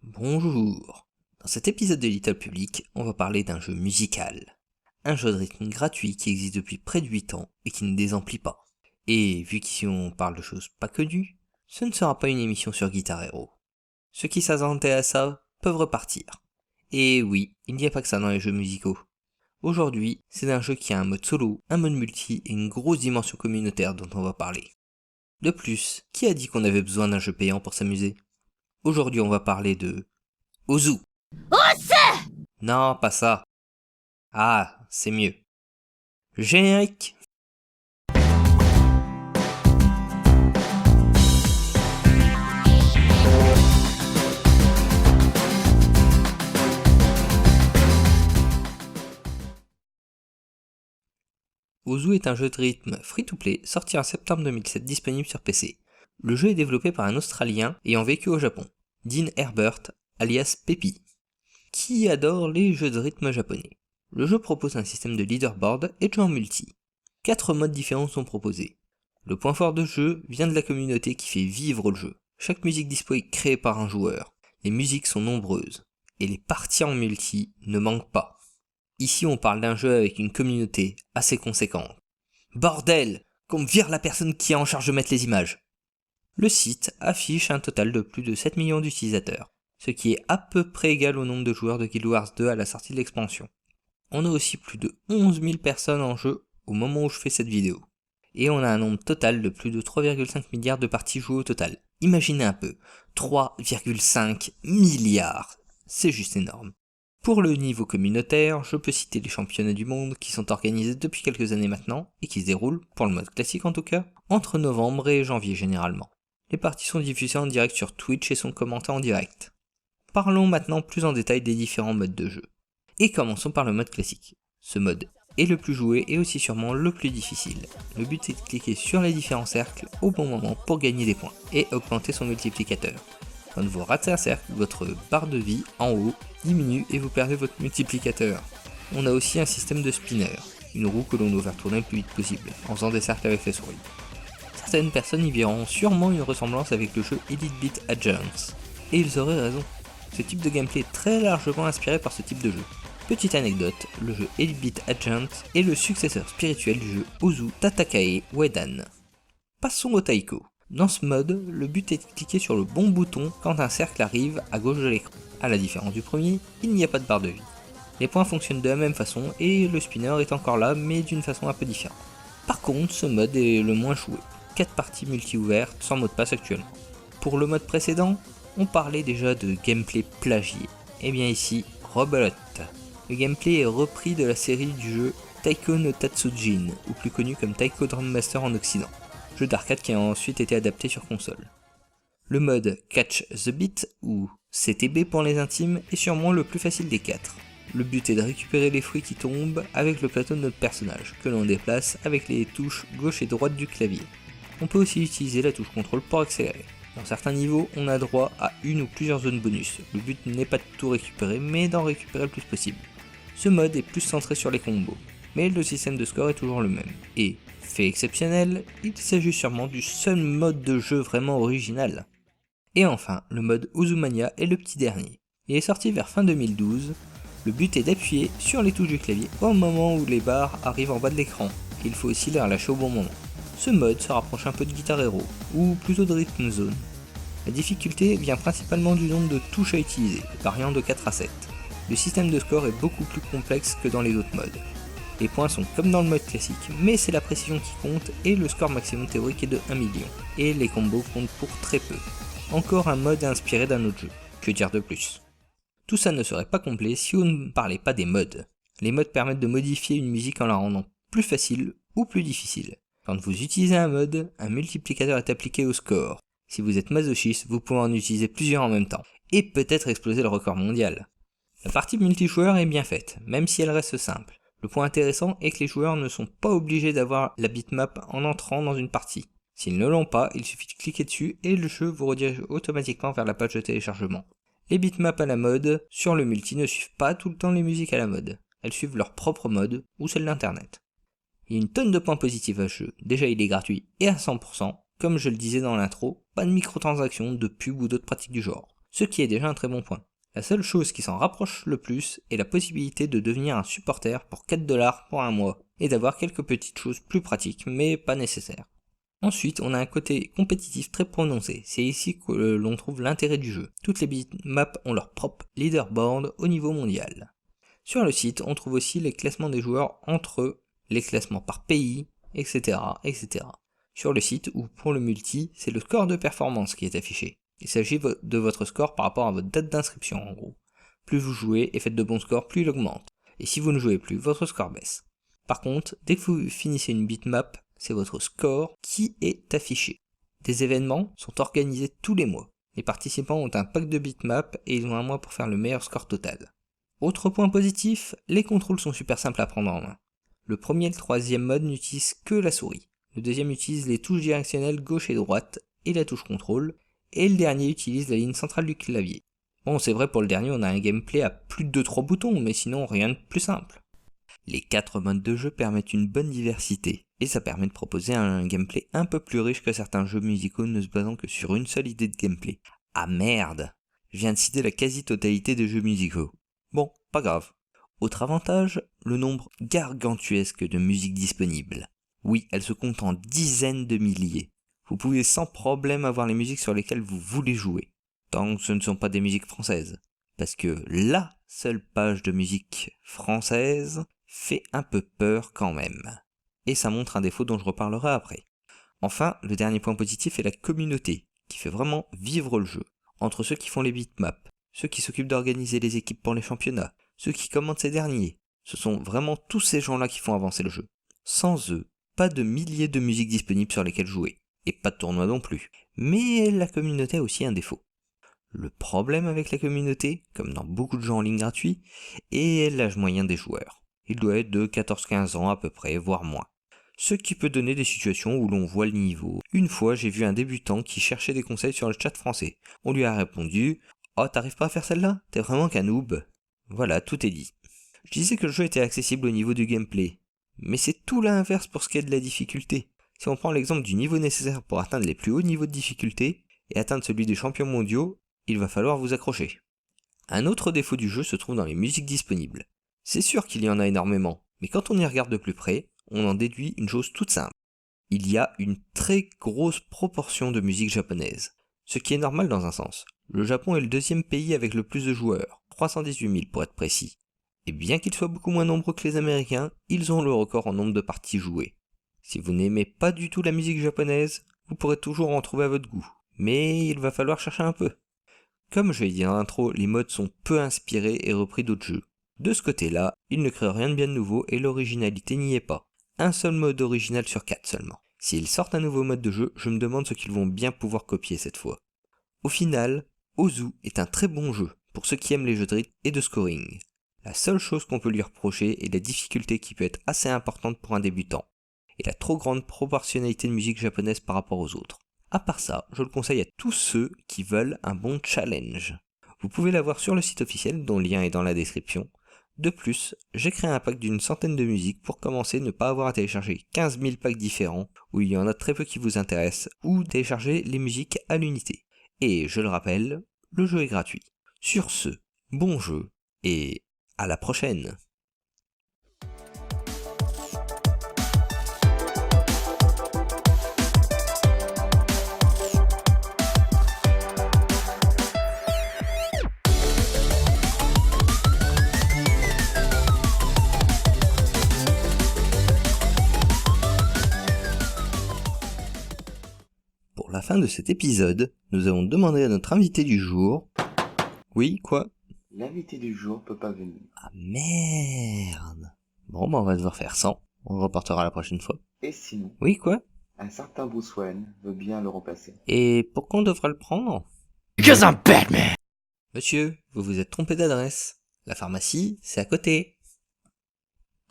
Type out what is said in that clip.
Bonjour. Dans cet épisode de Little Public, on va parler d'un jeu musical. Un jeu de rythme gratuit qui existe depuis près de 8 ans et qui ne désemplit pas. Et vu qu'ici on parle de choses pas connues, ce ne sera pas une émission sur Guitar Hero. Ceux qui s'attendaient à ça peuvent repartir. Et oui, il n'y a pas que ça dans les jeux musicaux. Aujourd'hui, c'est un jeu qui a un mode solo, un mode multi et une grosse dimension communautaire dont on va parler. De plus, qui a dit qu'on avait besoin d'un jeu payant pour s'amuser ? Aujourd'hui, on va parler de Ozu. Non, pas ça. Ah, c'est mieux. Générique. Ozu est un jeu de rythme free-to-play sorti en septembre 2007 disponible sur PC. Le jeu est développé par un Australien ayant vécu au Japon, Dean Herbert, alias Peppy, qui adore les jeux de rythme japonais. Le jeu propose un système de leaderboard et de jeu en multi. 4 modes différents sont proposés. Le point fort de jeu vient de la communauté qui fait vivre le jeu. Chaque musique dispo est créée par un joueur. Les musiques sont nombreuses. Et les parties en multi ne manquent pas. Ici on parle d'un jeu avec une communauté assez conséquente. Bordel! Qu'on me vire la personne qui est en charge de mettre les images. Le site affiche un total de plus de 7 millions d'utilisateurs, ce qui est à peu près égal au nombre de joueurs de Guild Wars 2 à la sortie de l'expansion. On a aussi plus de 11 000 personnes en jeu au moment où je fais cette vidéo. Et on a un nombre total de plus de 3,5 milliards de parties jouées au total. Imaginez un peu, 3,5 milliards, c'est juste énorme. Pour le niveau communautaire, je peux citer les championnats du monde qui sont organisés depuis quelques années maintenant et qui se déroulent, pour le mode classique en tout cas, entre novembre et janvier généralement. Les parties sont diffusées en direct sur Twitch et sont commentées en direct. Parlons maintenant plus en détail des différents modes de jeu. Et commençons par le mode classique. Ce mode est le plus joué et aussi sûrement le plus difficile. Le but est de cliquer sur les différents cercles au bon moment pour gagner des points et augmenter son multiplicateur. Quand vous ratez un cercle, votre barre de vie en haut diminue et vous perdez votre multiplicateur. On a aussi un système de spinner, une roue que l'on doit faire tourner le plus vite possible, en faisant des cercles avec les souris. Certaines personnes y verront sûrement une ressemblance avec le jeu Elite Beat Agents. Et ils auraient raison. Ce type de gameplay est très largement inspiré par ce type de jeu. Petite anecdote, le jeu Elite Beat Agents est le successeur spirituel du jeu Ozu Tatakae Uedan. Passons au Taiko. Dans ce mode, le but est de cliquer sur le bon bouton quand un cercle arrive à gauche de l'écran. A la différence du premier, il n'y a pas de barre de vie. Les points fonctionnent de la même façon et le spinner est encore là mais d'une façon un peu différente. Par contre, ce mode est le moins joué. 4 parties multi-ouvertes sans mot de passe actuellement. Pour le mode précédent, on parlait déjà de gameplay plagié. Et bien ici, rebelote. Le gameplay est repris de la série du jeu Taiko no Tatsujin, ou plus connu comme Taiko Drum Master en Occident, jeu d'arcade qui a ensuite été adapté sur console. Le mode Catch the Beat, ou CTB pour les intimes, est sûrement le plus facile des 4. Le but est de récupérer les fruits qui tombent avec le plateau de notre personnage, que l'on déplace avec les touches gauche et droite du clavier. On peut aussi utiliser la touche contrôle pour accélérer. Dans certains niveaux, on a droit à une ou plusieurs zones bonus. Le but n'est pas de tout récupérer, mais d'en récupérer le plus possible. Ce mode est plus centré sur les combos, mais le système de score est toujours le même. Et, fait exceptionnel, il s'agit sûrement du seul mode de jeu vraiment original. Et enfin, le mode Ozumania est le petit dernier. Il est sorti vers fin 2012. Le but est d'appuyer sur les touches du clavier au moment où les barres arrivent en bas de l'écran. Il faut aussi les relâcher au bon moment. Ce mode se rapproche un peu de Guitar Hero, ou plutôt de Rhythm Zone. La difficulté vient principalement du nombre de touches à utiliser, variant de 4 à 7. Le système de score est beaucoup plus complexe que dans les autres modes. Les points sont comme dans le mode classique, mais c'est la précision qui compte et le score maximum théorique est de 1 million, et les combos comptent pour très peu. Encore un mode inspiré d'un autre jeu, que dire de plus ? Tout ça ne serait pas complet si on ne parlait pas des modes. Les modes permettent de modifier une musique en la rendant plus facile ou plus difficile. Quand vous utilisez un mode, un multiplicateur est appliqué au score. Si vous êtes masochiste, vous pouvez en utiliser plusieurs en même temps, et peut-être exploser le record mondial. La partie multijoueur est bien faite, même si elle reste simple. Le point intéressant est que les joueurs ne sont pas obligés d'avoir la bitmap en entrant dans une partie. S'ils ne l'ont pas, il suffit de cliquer dessus et le jeu vous redirige automatiquement vers la page de téléchargement. Les bitmaps à la mode sur le multi ne suivent pas tout le temps les musiques à la mode. Elles suivent leur propre mode ou celle d'internet. Il y a une tonne de points positifs à ce jeu. Déjà il est gratuit et à 100%, comme je le disais dans l'intro, pas de microtransactions, de pub ou d'autres pratiques du genre. ce qui est déjà un très bon point. La seule chose qui s'en rapproche le plus est la possibilité de devenir un supporter pour 4$ pour un mois, et d'avoir quelques petites choses plus pratiques, mais pas nécessaires. Ensuite, on a un côté compétitif très prononcé, c'est ici que l'on trouve l'intérêt du jeu. Toutes les bitmaps ont leur propre leaderboard au niveau mondial. Sur le site, on trouve aussi les classements des joueurs entre eux, les classements par pays, etc., etc. Sur le site, ou pour le multi, c'est le score de performance qui est affiché. Il s'agit de votre score par rapport à votre date d'inscription en gros. Plus vous jouez et faites de bons scores, plus il augmente. Et si vous ne jouez plus, votre score baisse. Par contre, dès que vous finissez une bitmap, c'est votre score qui est affiché. Des événements sont organisés tous les mois. Les participants ont un pack de bitmap et ils ont un mois pour faire le meilleur score total. Autre point positif, les contrôles sont super simples à prendre en main. Le premier et le troisième mode n'utilisent que la souris. Le deuxième utilise les touches directionnelles gauche et droite et la touche contrôle. Et le dernier utilise la ligne centrale du clavier. Bon, c'est vrai pour le dernier, on a un gameplay à plus de 3 boutons, mais sinon rien de plus simple. Les 4 modes de jeu permettent une bonne diversité, et ça permet de proposer un gameplay un peu plus riche que certains jeux musicaux ne se basant que sur une seule idée de gameplay. Ah merde, je viens de citer la quasi-totalité des jeux musicaux. Bon, pas grave. Autre avantage, le nombre gargantuesque de musiques disponibles. Oui, elles se comptent en dizaines de milliers. Vous pouvez sans problème avoir les musiques sur lesquelles vous voulez jouer, tant que ce ne sont pas des musiques françaises. Parce que la seule page de musique française fait un peu peur quand même. Et ça montre un défaut dont je reparlerai après. Enfin, le dernier point positif est la communauté, qui fait vraiment vivre le jeu. Entre ceux qui font les bitmaps, ceux qui s'occupent d'organiser les équipes pour les championnats, ceux qui commandent ces derniers, ce sont vraiment tous ces gens-là qui font avancer le jeu. Sans eux, pas de milliers de musiques disponibles sur lesquelles jouer. Et pas de tournoi non plus. Mais la communauté a aussi un défaut. Le problème avec la communauté, comme dans beaucoup de jeux en ligne gratuits, est l'âge moyen des joueurs. Il doit être de 14-15 ans à peu près, voire moins. Ce qui peut donner des situations où l'on voit le niveau. Une fois, j'ai vu un débutant qui cherchait des conseils sur le chat français. On lui a répondu « Oh, t'arrives pas à faire celle-là? T'es vraiment qu'un noob ?» Voilà, tout est dit. Je disais que le jeu était accessible au niveau du gameplay. Mais c'est tout l'inverse pour ce qui est de la difficulté. Si on prend l'exemple du niveau nécessaire pour atteindre les plus hauts niveaux de difficulté, et atteindre celui des champions mondiaux, il va falloir vous accrocher. Un autre défaut du jeu se trouve dans les musiques disponibles. C'est sûr qu'il y en a énormément, mais quand on y regarde de plus près, on en déduit une chose toute simple. Il y a une très grosse proportion de musique japonaise, ce qui est normal dans un sens. Le Japon est le deuxième pays avec le plus de joueurs, 318 000 pour être précis. Et bien qu'ils soient beaucoup moins nombreux que les Américains, ils ont le record en nombre de parties jouées. Si vous n'aimez pas du tout la musique japonaise, vous pourrez toujours en trouver à votre goût, mais il va falloir chercher un peu. Comme je l'ai dit dans l'intro, les modes sont peu inspirés et repris d'autres jeux. De ce côté-là, ils ne créent rien de bien de nouveau et l'originalité n'y est pas. Un seul mode original sur 4 seulement. S'ils sortent un nouveau mode de jeu, je me demande ce qu'ils vont bien pouvoir copier cette fois. Au final, Ozu est un très bon jeu pour ceux qui aiment les jeux de rythme et de scoring. La seule chose qu'on peut lui reprocher est la difficulté qui peut être assez importante pour un débutant, et la trop grande proportionnalité de musique japonaise par rapport aux autres. À part ça, je le conseille à tous ceux qui veulent un bon challenge. Vous pouvez l'avoir sur le site officiel, dont le lien est dans la description. De plus, j'ai créé un pack d'une centaine de musiques pour commencer ne pas avoir à télécharger 15 000 packs différents, où il y en a très peu qui vous intéressent, ou télécharger les musiques à l'unité. Et je le rappelle, le jeu est gratuit. Sur ce, bon jeu, et à la prochaine! Pour la fin de cet épisode, nous avons demandé à notre invité du jour... Oui, quoi? L'invité du jour peut pas venir. Ah merde! Bon, bah on va devoir faire 100. On le reportera la prochaine fois. Et sinon, Oui, quoi? un certain Bruce Wayne veut bien le remplacer. Et pourquoi on devrait le prendre? Because I'm Batman! Monsieur, vous vous êtes trompé d'adresse. La pharmacie, c'est à côté.